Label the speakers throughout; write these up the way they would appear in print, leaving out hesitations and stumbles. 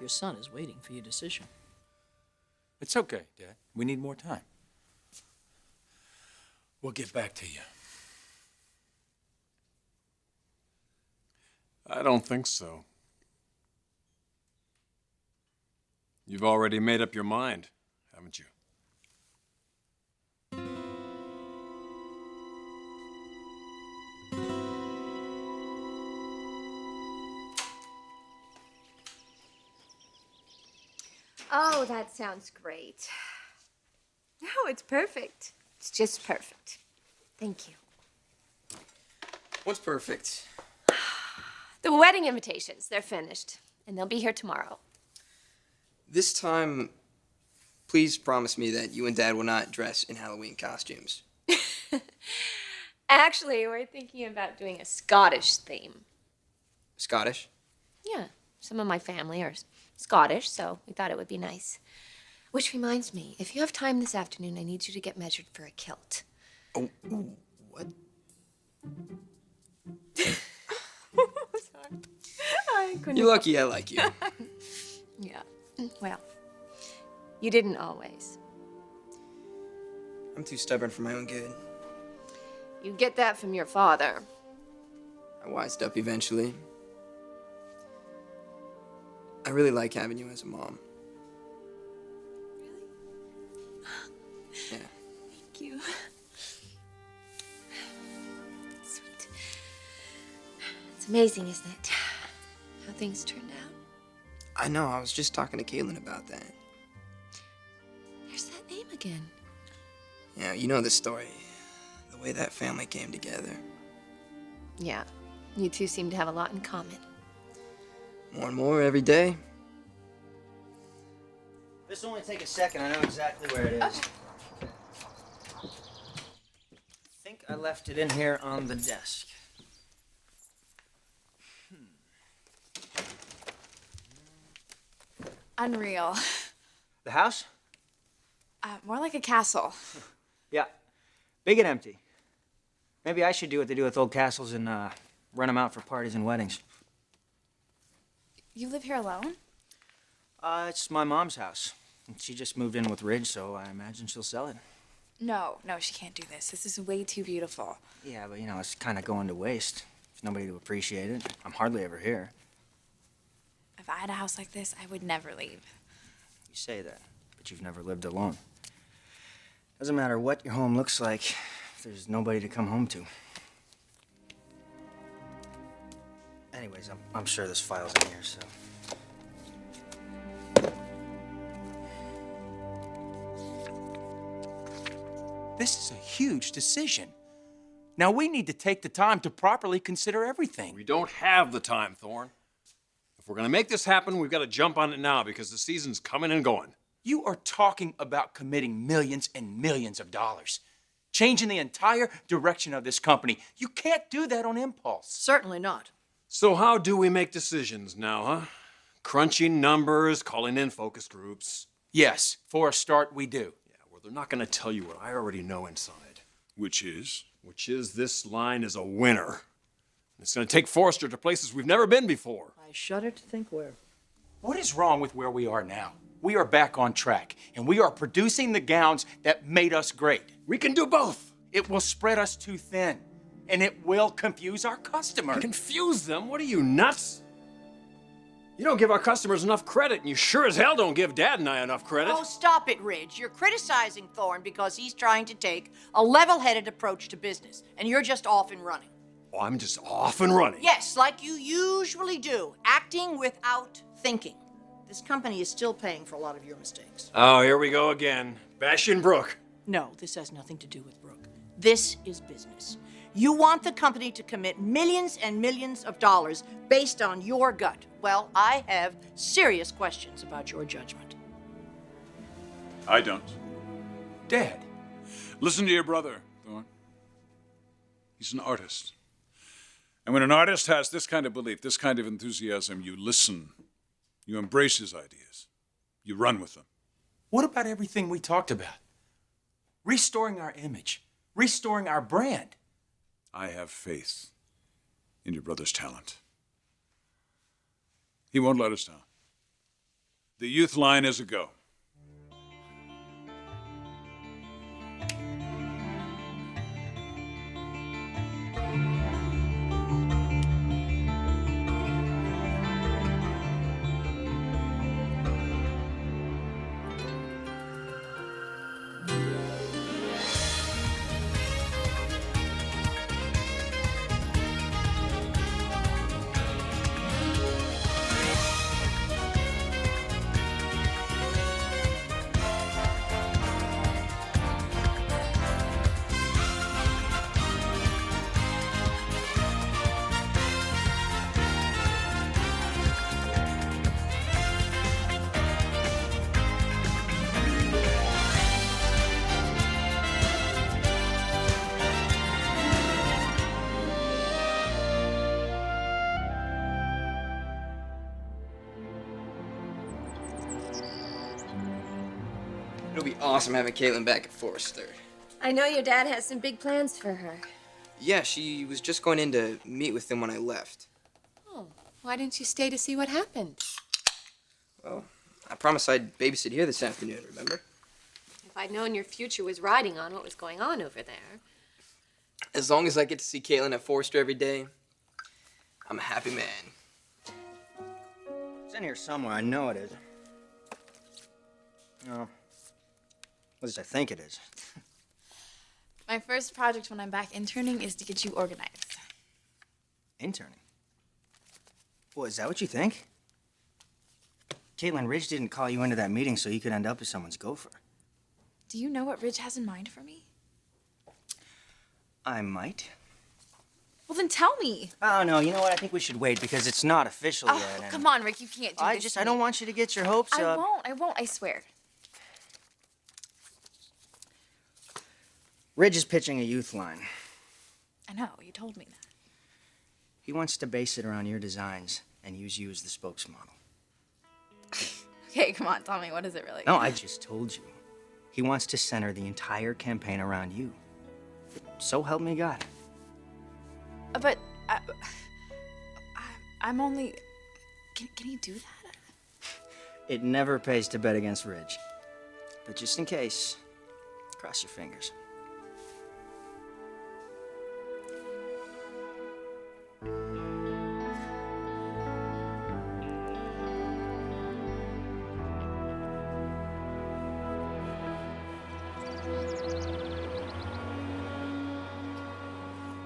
Speaker 1: your son is waiting for your decision.
Speaker 2: It's okay, Dad. We need more time. We'll get back to you.
Speaker 3: I don't think so. You've already made up your mind, haven't you?
Speaker 4: Oh, that sounds great. No, it's perfect. It's just perfect. Thank you.
Speaker 5: What's perfect?
Speaker 4: The wedding invitations, they're finished. And they'll be here tomorrow.
Speaker 5: This time, please promise me that you and Dad will not dress in Halloween costumes.
Speaker 4: Actually, we're thinking about doing a Scottish theme.
Speaker 5: Scottish?
Speaker 4: Yeah, some of my family are Scottish, so we thought it would be nice. Which reminds me, if you have time this afternoon, I need you to get measured for a kilt.
Speaker 5: Oh, what?
Speaker 4: Sorry. I couldn't.
Speaker 5: You're lucky I like you.
Speaker 4: Yeah. Well, you didn't always.
Speaker 5: I'm too stubborn for my own good.
Speaker 4: You get that from your father.
Speaker 5: I wised up eventually. I really like having you as a mom. Yeah.
Speaker 4: Thank you. Sweet. It's amazing, isn't it? How things turned out.
Speaker 5: I know, I was just talking to Caitlin about that.
Speaker 4: There's that name again.
Speaker 5: Yeah, you know the story. The way that family came together.
Speaker 4: Yeah. You two seem to have a lot in common.
Speaker 5: More and more every day.
Speaker 6: This'll only take a second. I know exactly where it is.
Speaker 4: Okay.
Speaker 6: I think I left it in here on the desk.
Speaker 7: Unreal.
Speaker 6: The house?
Speaker 7: More like a castle.
Speaker 6: Yeah. Big and empty. Maybe I should do what they do with old castles and rent them out for parties and weddings.
Speaker 7: You live here alone?
Speaker 6: It's my mom's house. She just moved in with Ridge, so I imagine she'll sell it.
Speaker 7: No, she can't do this. This is way too beautiful.
Speaker 6: Yeah, but it's kind of going to waste. There's nobody to appreciate it. I'm hardly ever here.
Speaker 7: If I had a house like this, I would never leave.
Speaker 6: You say that, but you've never lived alone. Doesn't matter what your home looks like, if there's nobody to come home to. Anyways, I'm sure this file's in here, so.
Speaker 2: This is a huge decision. Now we need to take the time to properly consider everything.
Speaker 3: We don't have the time, Thorne. If we're gonna make this happen, we've got to jump on it now because the season's coming and going.
Speaker 2: You are talking about committing millions and millions of dollars, changing the entire direction of this company. You can't do that on impulse.
Speaker 1: Certainly not.
Speaker 3: So how do we make decisions now, huh? Crunching numbers, calling in focus groups.
Speaker 2: Yes, for a start, we do.
Speaker 3: Yeah, well, they're not gonna tell you what I already know inside.
Speaker 8: Which is?
Speaker 3: Which is this line is a winner. It's gonna take Forrester to places we've never been before.
Speaker 1: I shudder to think where.
Speaker 2: What is wrong with where we are now? We are back on track, and we are producing the gowns that made us great.
Speaker 3: We can do both.
Speaker 2: It will spread us too thin, and it will confuse our customer.
Speaker 3: Confuse them? What are you, nuts? You don't give our customers enough credit, and you sure as hell don't give Dad and I enough credit.
Speaker 1: Oh, stop it, Ridge. You're criticizing Thorne because he's trying to take a level-headed approach to business, and you're just off and running.
Speaker 3: Oh, I'm just off and running.
Speaker 1: Yes, like you usually do, acting without thinking. This company is still paying for a lot of your mistakes.
Speaker 3: Oh, here we go again. Bashing Brooke.
Speaker 1: No, this has nothing to do with Brooke. This is business. You want the company to commit millions and millions of dollars based on your gut. Well, I have serious questions about your judgment.
Speaker 8: I don't.
Speaker 2: Dad.
Speaker 8: Listen to your brother, Thorne. He's an artist. And when an artist has this kind of belief, this kind of enthusiasm, you listen. You embrace his ideas. You run with them.
Speaker 2: What about everything we talked about? Restoring our image, restoring our brand.
Speaker 8: I have faith in your brother's talent. He won't let us down. The youth line is a go.
Speaker 5: It'll be awesome having Caitlin back at Forrester.
Speaker 4: I know your dad has some big plans for her.
Speaker 5: Yeah, she was just going in to meet with him when I left.
Speaker 4: Oh, why didn't you stay to see what happened?
Speaker 5: Well, I promised I'd babysit here this afternoon, remember?
Speaker 4: If I'd known your future was riding on what was going on over there.
Speaker 5: As long as I get to see Caitlin at Forrester every day, I'm a happy man.
Speaker 6: It's in here somewhere. I know it is. No. At least I think it is.
Speaker 7: My first project when I'm back interning is to get you organized.
Speaker 6: Interning? Well, is that what you think? Caitlin, Ridge didn't call you into that meeting so you could end up as someone's gopher.
Speaker 7: Do you know what Ridge has in mind for me?
Speaker 6: I might.
Speaker 7: Well, then tell me.
Speaker 6: Oh, no, you know what? I think we should wait because it's not official
Speaker 7: Oh,
Speaker 6: yet. And
Speaker 7: come on, Rick, you can't do this.
Speaker 6: I don't want you to get your hopes up.
Speaker 7: I won't, I swear.
Speaker 6: Ridge is pitching a youth line.
Speaker 7: I know, you told me that.
Speaker 6: He wants to base it around your designs and use you as the spokesmodel.
Speaker 7: Okay, come on, tell me, what is it really?
Speaker 6: No, I just told you. He wants to center the entire campaign around you. So help me God.
Speaker 7: But I'm only. Can he do that?
Speaker 6: It never pays to bet against Ridge. But just in case, cross your fingers.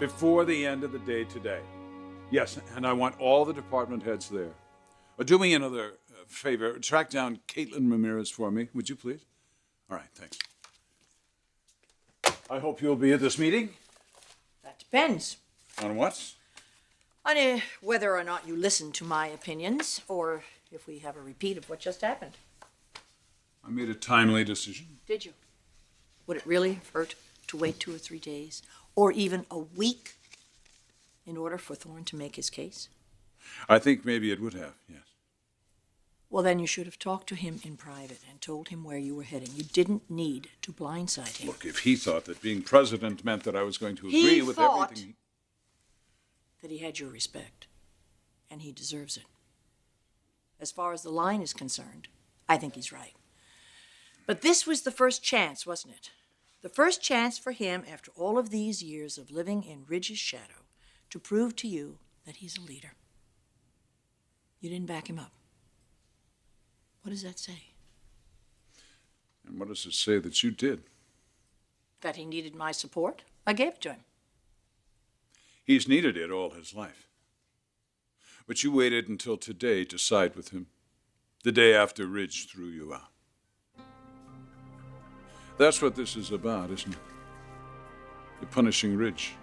Speaker 8: Before the end of the day today. Yes, and I want all the department heads there. Do me another favor. Track down Caitlin Ramirez for me, would you please? All right, thanks. I hope you'll be at this meeting.
Speaker 1: That depends
Speaker 8: On what?
Speaker 1: on whether or not you listen to my opinions or if we have a repeat of what just happened.
Speaker 8: I made a timely decision.
Speaker 1: Did you? Would it really hurt to wait 2 or 3 days or even a week in order for Thorne to make his case?
Speaker 8: I think maybe it would have, yes.
Speaker 1: Well, then you should have talked to him in private and told him where you were heading. You didn't need to blindside him.
Speaker 8: Look, if he thought that being president meant that I was going to agree with
Speaker 1: thought
Speaker 8: everything...
Speaker 1: that he had your respect, and he deserves it. As far as the line is concerned, I think he's right. But this was the first chance, wasn't it? The first chance for him, after all of these years of living in Ridge's shadow, to prove to you that he's a leader. You didn't back him up. What does that say?
Speaker 8: And what does it say that you did?
Speaker 1: That he needed my support? I gave it to him.
Speaker 8: He's needed it all his life. But you waited until today to side with him, the day after Ridge threw you out. That's what this is about, isn't it? You're punishing Ridge.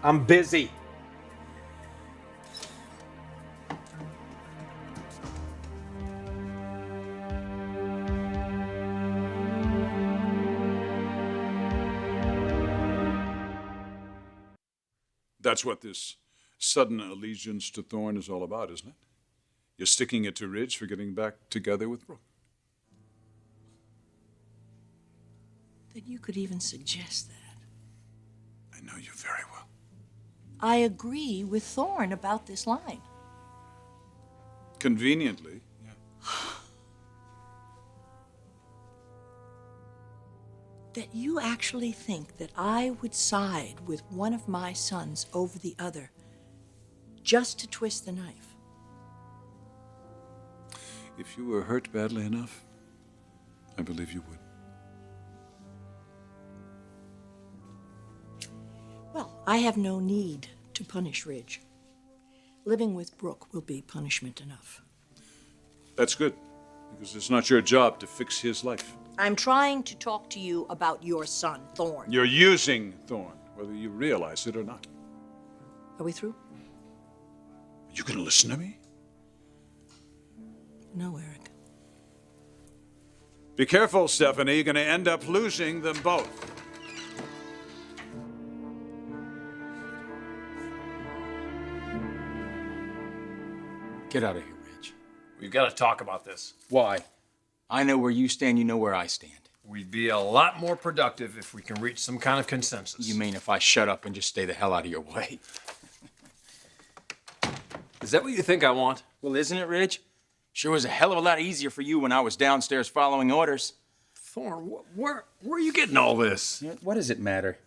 Speaker 3: I'm busy.
Speaker 8: That's what this sudden allegiance to Thorne is all about, isn't it? You're sticking it to Ridge for getting back together with Brooke.
Speaker 1: That you could even suggest that.
Speaker 8: I know you very well.
Speaker 1: I agree with Thorne about this line.
Speaker 8: Conveniently, yeah.
Speaker 1: That you actually think that I would side with one of my sons over the other just to twist the knife.
Speaker 8: If you were hurt badly enough, I believe you would.
Speaker 1: Well, I have no need to punish Ridge. Living with Brooke will be punishment enough.
Speaker 8: That's good, because it's not your job to fix his life.
Speaker 1: I'm trying to talk to you about your son, Thorne.
Speaker 8: You're using Thorne, whether you realize it or not.
Speaker 1: Are we through?
Speaker 8: You gonna listen to me?
Speaker 1: No, Eric.
Speaker 8: Be careful, Stephanie. You're gonna end up losing them both.
Speaker 2: Get out of here, Ridge.
Speaker 3: We've got to talk about this.
Speaker 2: Why? I know where you stand, you know where I stand.
Speaker 3: We'd be a lot more productive if we can reach some kind of consensus.
Speaker 2: You mean if I shut up and just stay the hell out of your way?
Speaker 3: Is that what you think I want?
Speaker 2: Well, isn't it, Ridge? Sure was a hell of a lot easier for you when I was downstairs following orders.
Speaker 3: Thorne, where are you getting all this?
Speaker 2: What does it matter?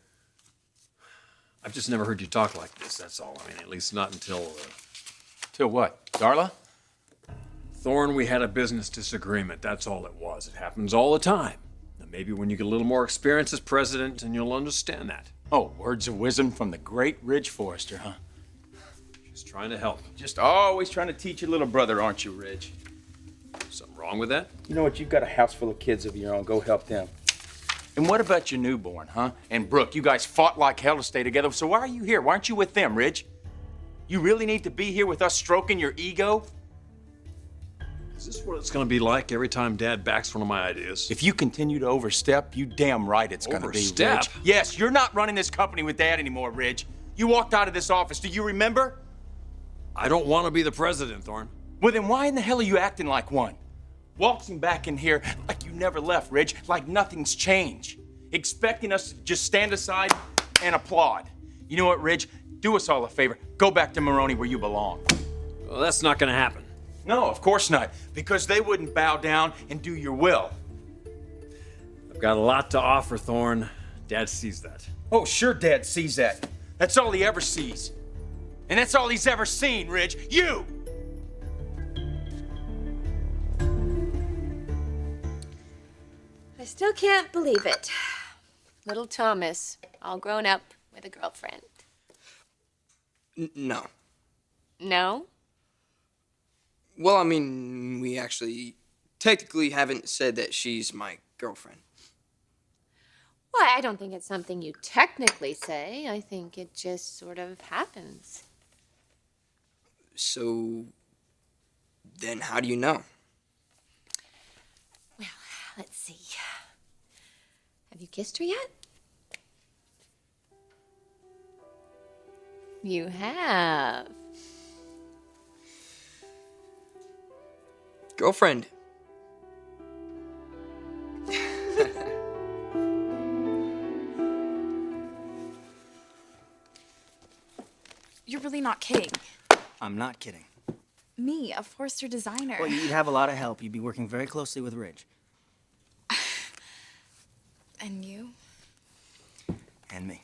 Speaker 3: I've just never heard you talk like this, that's all. I mean, at least not until...
Speaker 2: Till what? Darla?
Speaker 3: Thorne, we had a business disagreement. That's all it was. It happens all the time. Now, maybe when you get a little more experience as president, and you'll understand that.
Speaker 2: Oh, words of wisdom from the great Ridge Forrester, huh?
Speaker 3: Just trying to help.
Speaker 2: Just always trying to teach your little brother, aren't you, Ridge?
Speaker 3: Something wrong with that?
Speaker 2: You know what? You've got a house full of kids of your own. Go help them. And what about your newborn, huh? And Brooke, you guys fought like hell to stay together, so why are you here? Why aren't you with them, Ridge? You really need to be here with us stroking your ego?
Speaker 3: Is this what it's going to be like every time Dad backs one of my ideas?
Speaker 2: If you continue to overstep, you damn right it's going to be,
Speaker 3: Overstep?
Speaker 2: Ridge. Yes, you're not running this company with Dad anymore, Ridge. You walked out of this office. Do you remember?
Speaker 3: I don't want to be the president, Thorne.
Speaker 2: Well, then why in the hell are you acting like one? Waltzing back in here like you never left, Ridge, like nothing's changed. Expecting us to just stand aside and applaud. You know what, Ridge? Do us all a favor. Go back to Maroney where you belong.
Speaker 3: Well, that's not going to happen.
Speaker 2: No, of course not. Because they wouldn't bow down and do your will.
Speaker 3: I've got a lot to offer, Thorne. Dad sees that.
Speaker 2: Oh, sure, Dad sees that. That's all he ever sees. And that's all he's ever seen, Ridge. You!
Speaker 4: I still can't believe it. Little Thomas, all grown up with a girlfriend.
Speaker 5: No.
Speaker 4: No?
Speaker 5: Well, I mean, we actually technically haven't said that she's my girlfriend.
Speaker 4: Well, I don't think it's something you technically say. I think it just sort of happens.
Speaker 5: So, then how do you know?
Speaker 4: Well, let's see. Have you kissed her yet? You have.
Speaker 5: Girlfriend.
Speaker 7: You're really not kidding.
Speaker 6: I'm not kidding.
Speaker 7: Me, a Forrester designer.
Speaker 6: Well, you'd have a lot of help. You'd be working very closely with Ridge.
Speaker 7: And you?
Speaker 6: And me.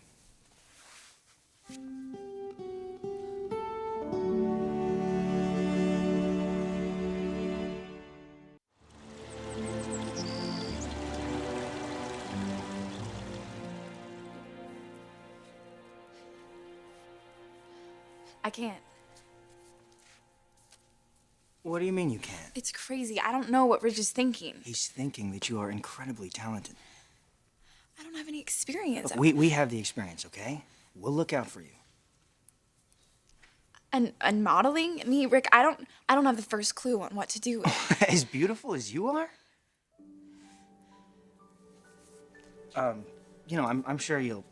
Speaker 7: I can't.
Speaker 6: What do you mean you can't?
Speaker 7: It's crazy. I don't know what Ridge is thinking.
Speaker 6: He's thinking that you are incredibly talented.
Speaker 7: I don't have any experience.
Speaker 6: Look, we have the experience, okay? We'll look out for you.
Speaker 7: And modeling? Me, Rick, I don't have the first clue on what to do.
Speaker 6: As beautiful as you are? You know, I'm sure you'll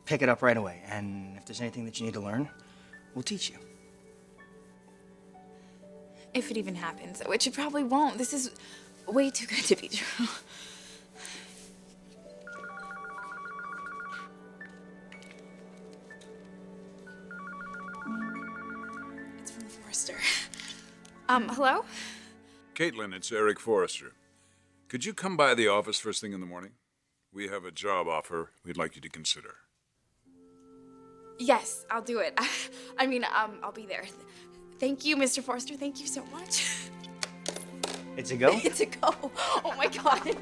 Speaker 6: pick it up right away. And if there's anything that you need to learn, we'll teach you.
Speaker 7: If it even happens, which it probably won't. This is way too good to be true. Forrester. Hello?
Speaker 8: Caitlin, it's Eric Forrester. Could you come by the office first thing in the morning? We have a job offer we'd like you to consider.
Speaker 7: Yes, I'll do it. I'll be there. Thank you, Mr. Forrester. Thank you so much.
Speaker 6: It's a go?
Speaker 7: It's a go. Oh my God.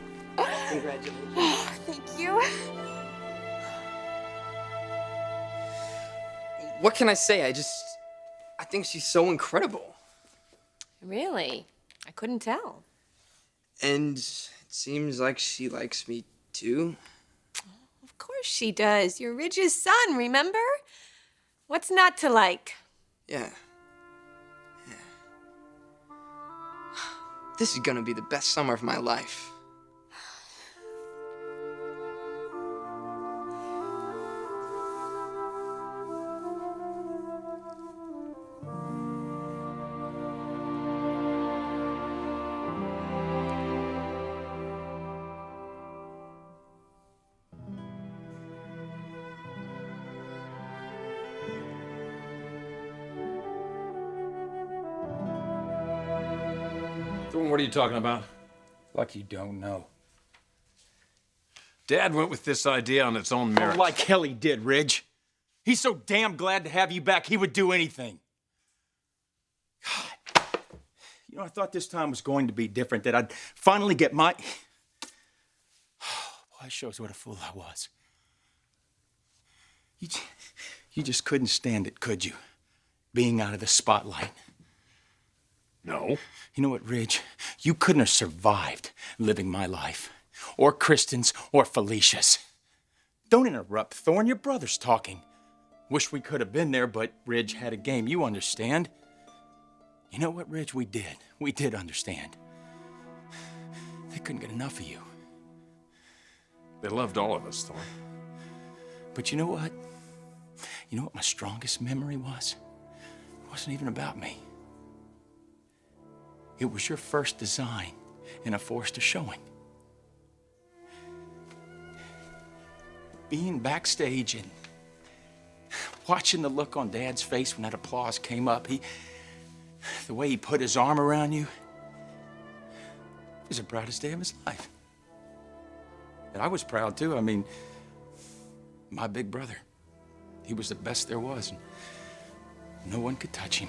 Speaker 6: Congratulations.
Speaker 7: Thank you.
Speaker 5: What can I say? I think she's so incredible.
Speaker 4: Really? I couldn't tell.
Speaker 5: And it seems like she likes me too.
Speaker 4: Of course she does. You're Ridge's son, remember? What's not to like?
Speaker 5: Yeah. This is gonna be the best summer of my life.
Speaker 3: Thorne, what are you talking about?
Speaker 2: Like you don't know.
Speaker 3: Dad went with this idea on its own
Speaker 2: Oh,
Speaker 3: merit.
Speaker 2: like hell he did, Ridge. He's so damn glad to have you back, he would do anything. God. You know, I thought this time was going to be different, that I'd finally get my... Boy, it shows what a fool I was. You just couldn't stand it, could you? Being out of the spotlight.
Speaker 3: No.
Speaker 2: You know what, Ridge? You couldn't have survived living my life. Or Kristen's, or Felicia's. Don't interrupt, Thorne. Your brother's talking. Wish we could have been there, but Ridge had a game. You understand? You know what, Ridge? We did. We did understand. They couldn't get enough of you.
Speaker 3: They loved all of us, Thorne.
Speaker 2: But you know what? You know what my strongest memory was? It wasn't even about me. It was your first design in a Forrester showing. Being backstage and watching the look on Dad's face when that applause came up, the way he put his arm around you, it was the proudest day of his life. And I was proud too. I mean, my big brother, he was the best there was, and no one could touch him.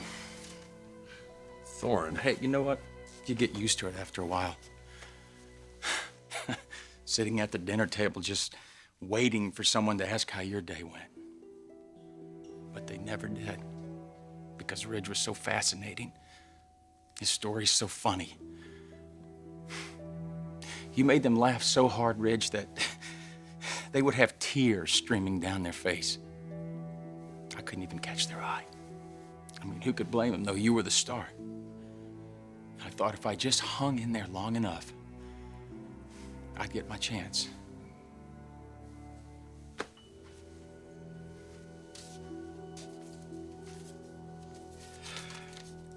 Speaker 3: Thorne.
Speaker 2: Hey, you know what? You get used to it after a while. Sitting at the dinner table just waiting for someone to ask how your day went. But they never did, because Ridge was so fascinating. His story's so funny. You made them laugh so hard, Ridge, that they would have tears streaming down their face. I couldn't even catch their eye. I mean, who could blame them, though? You were the star. I thought if I just hung in there long enough, I'd get my chance.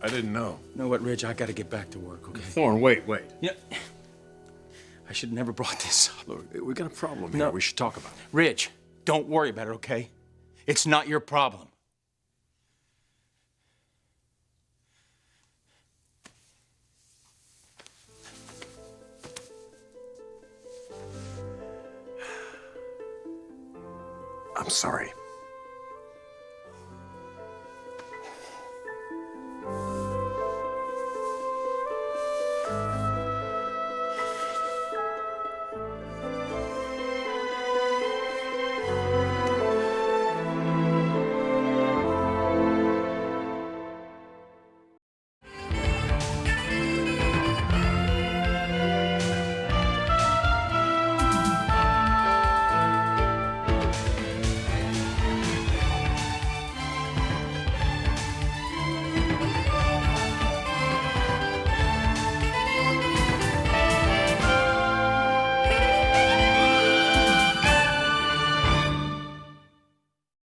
Speaker 8: I didn't know.
Speaker 2: You know what, Ridge? I gotta get back to work, okay?
Speaker 3: Thorne, wait.
Speaker 2: Yeah. I should have never brought this up.
Speaker 3: Look, we got a problem here.
Speaker 2: No.
Speaker 3: We should talk about it.
Speaker 2: Ridge, don't worry about it, okay? It's not your problem.
Speaker 3: I'm sorry.